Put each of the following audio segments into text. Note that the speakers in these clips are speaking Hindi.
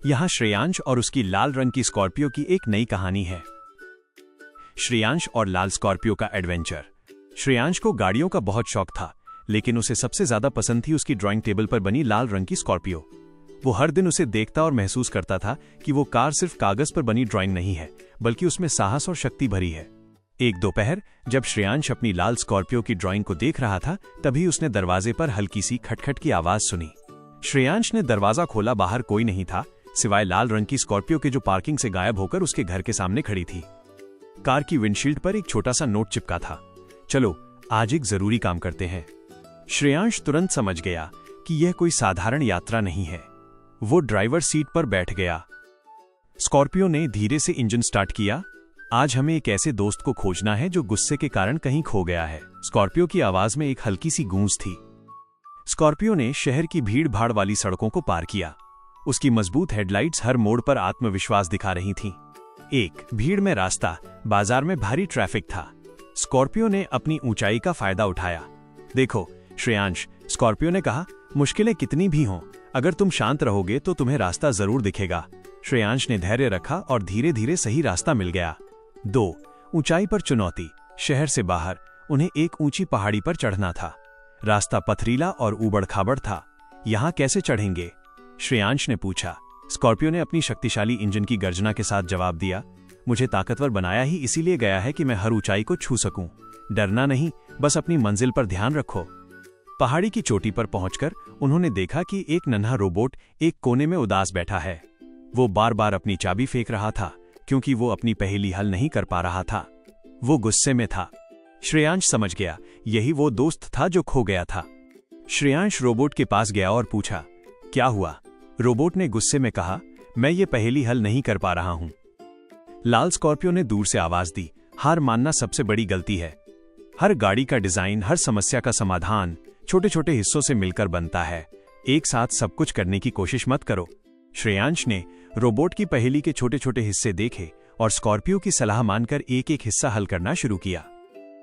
यहाँ श्रेयांश और उसकी लाल रंग की स्कॉर्पियो की एक नई कहानी है। श्रेयांश और लाल स्कॉर्पियो का एडवेंचर। श्रेयांश को गाड़ियों का बहुत शौक था, लेकिन उसे सबसे ज्यादा पसंद थी उसकी ड्राइंग टेबल पर बनी लाल रंग की स्कॉर्पियो। वो हर दिन उसे देखता और महसूस करता था कि वो कार सिर्फ कागज पर बनी ड्राइंग नहीं है, बल्कि उसमें साहस और शक्ति भरी है। एक दोपहर जब श्रेयांश अपनी लाल स्कॉर्पियो की ड्राइंग को देख रहा था, तभी उसने दरवाजे पर हल्की सी खटखट की आवाज सुनी। श्रेयांश ने दरवाजा खोला। बाहर कोई नहीं था, सिवाय लाल रंग की स्कॉर्पियो के, जो पार्किंग से गायब होकर उसके घर के सामने खड़ी थी। कार की विंडशील्ड पर एक छोटा सा नोट चिपका था, चलो आज एक जरूरी काम करते हैं। श्रेयांश तुरंत समझ गया कि यह कोई साधारण यात्रा नहीं है। वो ड्राइवर सीट पर बैठ गया। स्कॉर्पियो ने धीरे से इंजन स्टार्ट किया। आज हमें एक ऐसे दोस्त को खोजना है जो गुस्से के कारण कहीं खो गया है। स्कॉर्पियो की आवाज में एक हल्की सी गूंज थी। स्कॉर्पियो ने शहर की भीड़ भाड़ वाली सड़कों को पार किया। उसकी मजबूत हेडलाइट्स हर मोड़ पर आत्मविश्वास दिखा रही थीं। एक भीड़ में रास्ता, बाजार में भारी ट्रैफिक था। स्कॉर्पियो ने अपनी ऊंचाई का फायदा उठाया। देखो श्रेयांश, स्कॉर्पियो ने कहा, मुश्किलें कितनी भी हों, अगर तुम शांत रहोगे तो तुम्हें रास्ता जरूर दिखेगा। श्रेयांश ने धैर्य रखा और धीरे धीरे सही रास्ता मिल गया। 2 ऊंचाई पर चुनौती। शहर से बाहर उन्हें एक ऊंची पहाड़ी पर चढ़ना था। रास्ता पथरीला और ऊबड़-खाबड़ था। यहाँ कैसे चढ़ेंगे? श्रेयांश ने पूछा। स्कॉर्पियो ने अपनी शक्तिशाली इंजन की गर्जना के साथ जवाब दिया, मुझे ताकतवर बनाया ही इसीलिए गया है कि मैं हर ऊंचाई को छू सकूं। डरना नहीं, बस अपनी मंजिल पर ध्यान रखो। पहाड़ी की चोटी पर पहुंचकर उन्होंने देखा कि एक नन्हा रोबोट एक कोने में उदास बैठा है। वो बार बार अपनी चाबी फेंक रहा था, क्योंकि वो अपनी पहेली हल नहीं कर पा रहा था। वो गुस्से में था। श्रेयांश समझ गया, यही वो दोस्त था जो खो गया था। श्रेयांश रोबोट के पास गया और पूछा, क्या हुआ? रोबोट ने गुस्से में कहा, मैं ये पहेली हल नहीं कर पा रहा हूं। लाल स्कॉर्पियो ने दूर से आवाज दी, हार मानना सबसे बड़ी गलती है। हर गाड़ी का डिजाइन, हर समस्या का समाधान छोटे छोटे हिस्सों से मिलकर बनता है। एक साथ सब कुछ करने की कोशिश मत करो। श्रेयांश ने रोबोट की पहेली के छोटे छोटे हिस्से देखे और स्कॉर्पियो की सलाह मानकर एक एक हिस्सा हल करना शुरू किया।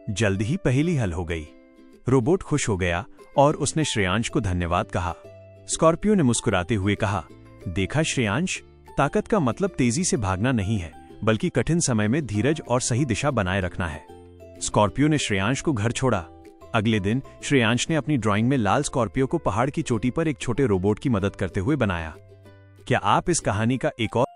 जल्द ही पहेली हल हो गई। रोबोट खुश हो गया और उसने श्रेयांश को धन्यवाद कहा। स्कॉर्पियो ने मुस्कुराते हुए कहा, देखा श्रेयांश, ताकत का मतलब तेजी से भागना नहीं है, बल्कि कठिन समय में धीरज और सही दिशा बनाए रखना है। स्कॉर्पियो ने श्रेयांश को घर छोड़ा। अगले दिन श्रेयांश ने अपनी ड्राइंग में लाल स्कॉर्पियो को पहाड़ की चोटी पर एक छोटे रोबोट की मदद करते हुए बनाया। क्या आप इस कहानी का एक और